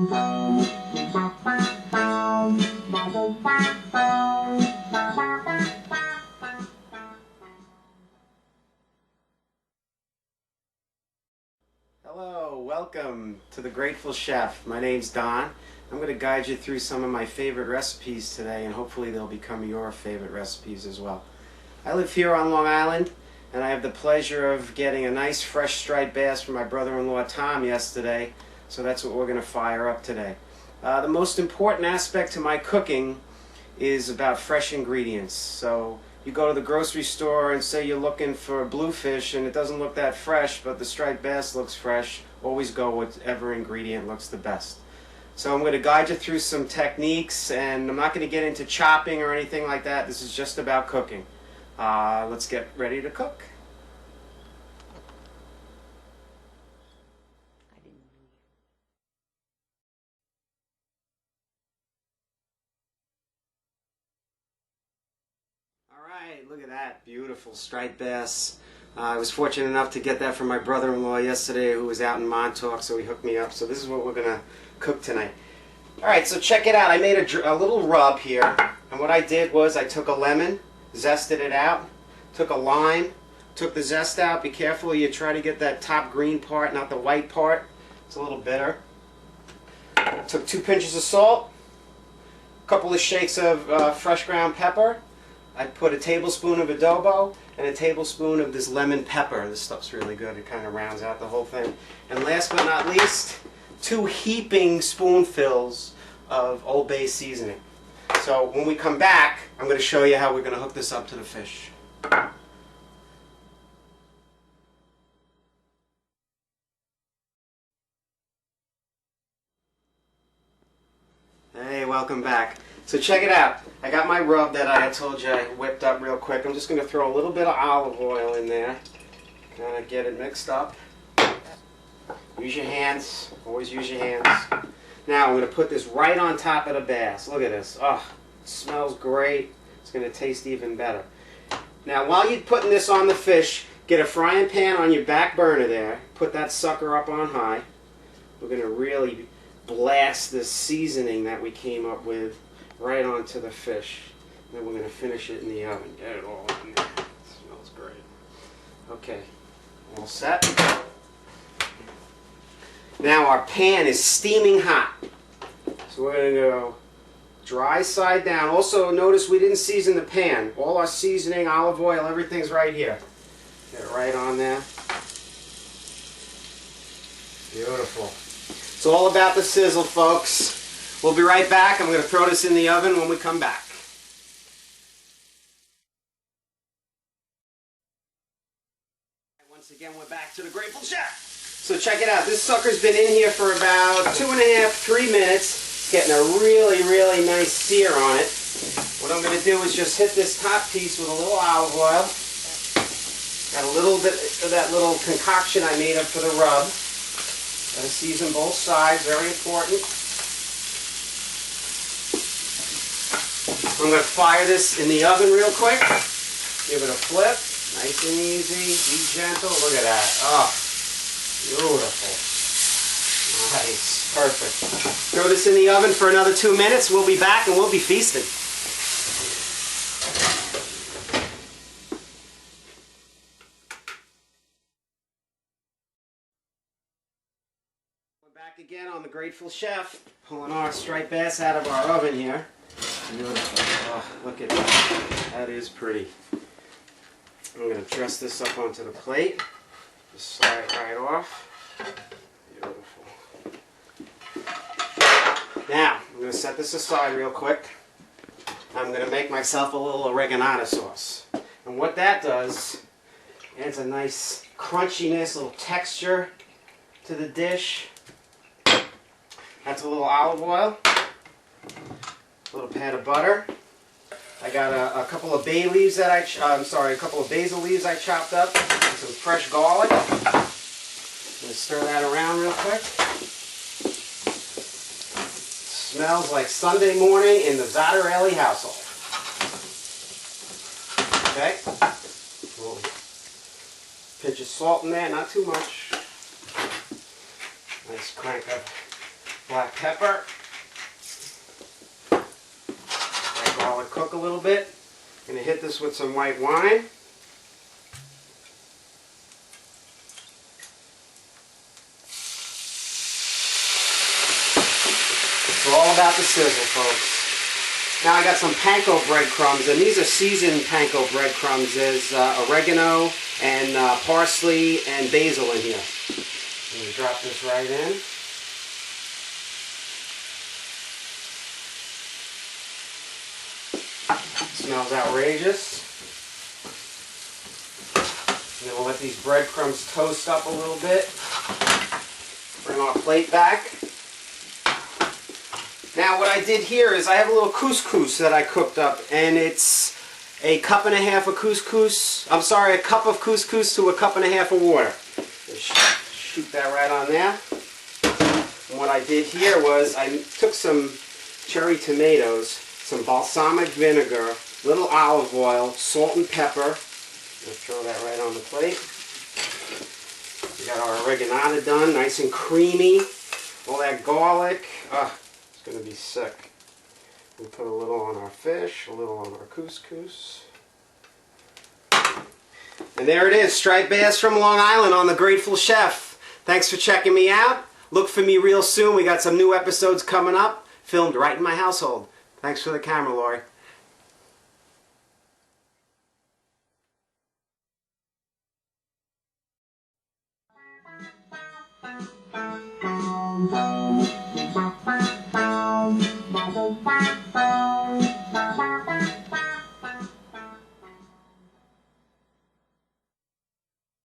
Hello, welcome to The Grateful Chef. My name's Don. I'm going to guide you through some of my favorite recipes today, and hopefully they'll become your favorite recipes as well. I live here on Long Island, and I have the pleasure of getting a nice fresh striped bass from my brother-in-law Tom yesterday, so that's what we're going to fire up today. The most important aspect to my cooking is about fresh ingredients. So you go to the grocery store and say you're looking for bluefish and it doesn't look that fresh, but the striped bass looks fresh. Always go with whatever ingredient looks the best. So I'm going to guide you through some techniques, and I'm not going to get into chopping or anything like that. This is just about cooking. Let's get ready to cook. Alright, look at that beautiful striped bass. I was fortunate enough to get that from my brother-in-law yesterday, who was out in Montauk, so he hooked me up. So this is what we're going to cook tonight. Alright, so check it out. I made a little rub here, and what I did was I took a lemon, zested it out, took a lime, took the zest out. Be careful, you try to get that top green part, not the white part. It's a little bitter. Took 2 pinches of salt, a couple of shakes of fresh ground pepper. I put a tablespoon of adobo and a tablespoon of this lemon pepper. This stuff's really good. It kind of rounds out the whole thing. And last but not least, 2 heaping spoonfuls of Old Bay seasoning. So when we come back, I'm going to show you how we're going to hook this up to the fish. Hey, welcome back. So check it out. I got my rub that I had told you I whipped up real quick. I'm just going to throw a little bit of olive oil in there. Kind of get it mixed up. Use your hands. Always use your hands. Now I'm going to put this right on top of the bass. Look at this. Oh, it smells great. It's going to taste even better. Now while you're putting this on the fish, get a frying pan on your back burner there. Put that sucker up on high. We're going to really blast this seasoning that we came up with right onto the fish. Then we're going to finish it in the oven. Get it all in there. It smells great. Okay, all set. Now our pan is steaming hot. So we're going to go dry side down. Also notice we didn't season the pan. All our seasoning, olive oil, everything's right here. Get it right on there. Beautiful. It's all about the sizzle, folks. We'll be right back. I'm going to throw this in the oven when we come back. Once again, we're back to The Grateful Chef. So check it out. This sucker's been in here for about 2.5, 3 minutes. It's getting a really, really nice sear on it. What I'm going to do is just hit this top piece with a little olive oil. Got a little bit of that little concoction I made up for the rub. Got to season both sides, very important. I'm going to fire this in the oven real quick. Give it a flip. Nice and easy. Be gentle. Look at that. Oh, beautiful. Nice. Perfect. Throw this in the oven for another 2 minutes. We'll be back and we'll be feasting. We're back again on The Grateful Chef. Pulling our striped bass out of our oven here. Beautiful. Oh, look at that. That is pretty. I'm going to dress this up onto the plate. Just slide it right off. Beautiful. Now, I'm going to set this aside real quick. I'm going to make myself a little Oreganata sauce. And what that does, adds a nice crunchiness, a little texture to the dish. That's a little olive oil. A little pat of butter. I got a couple of bay leaves that a couple of basil leaves I chopped up. Some fresh garlic. I'm going to stir that around real quick. Smells like Sunday morning in the Zattarelli household. Okay. A little pinch of salt in there, not too much. Nice crank up Black pepper. Let garlic cook a little bit. I'm going to hit this with some white wine. It's all about the sizzle, folks. Now I got some panko breadcrumbs, and these are seasoned panko breadcrumbs. There's oregano and parsley and basil in here. I'm going to drop this right in. Smells outrageous. And then we'll let these breadcrumbs toast up a little bit. Bring our plate back. Now what I did here is I have a little couscous that I cooked up, and it's a cup and a half of couscous. I'm sorry, a cup of couscous to a cup and a half of water. Just shoot that right on there. And what I did here was I took some cherry tomatoes, some balsamic vinegar, little olive oil, salt and pepper. Let's throw that right on the plate. We got our oreganata done, nice and creamy. All that garlic. It's going to be sick. We put a little on our fish, a little on our couscous. And there it is, striped bass from Long Island on The Grateful Chef. Thanks for checking me out. Look for me real soon. We got some new episodes coming up, filmed right in my household. Thanks for the camera, Lori.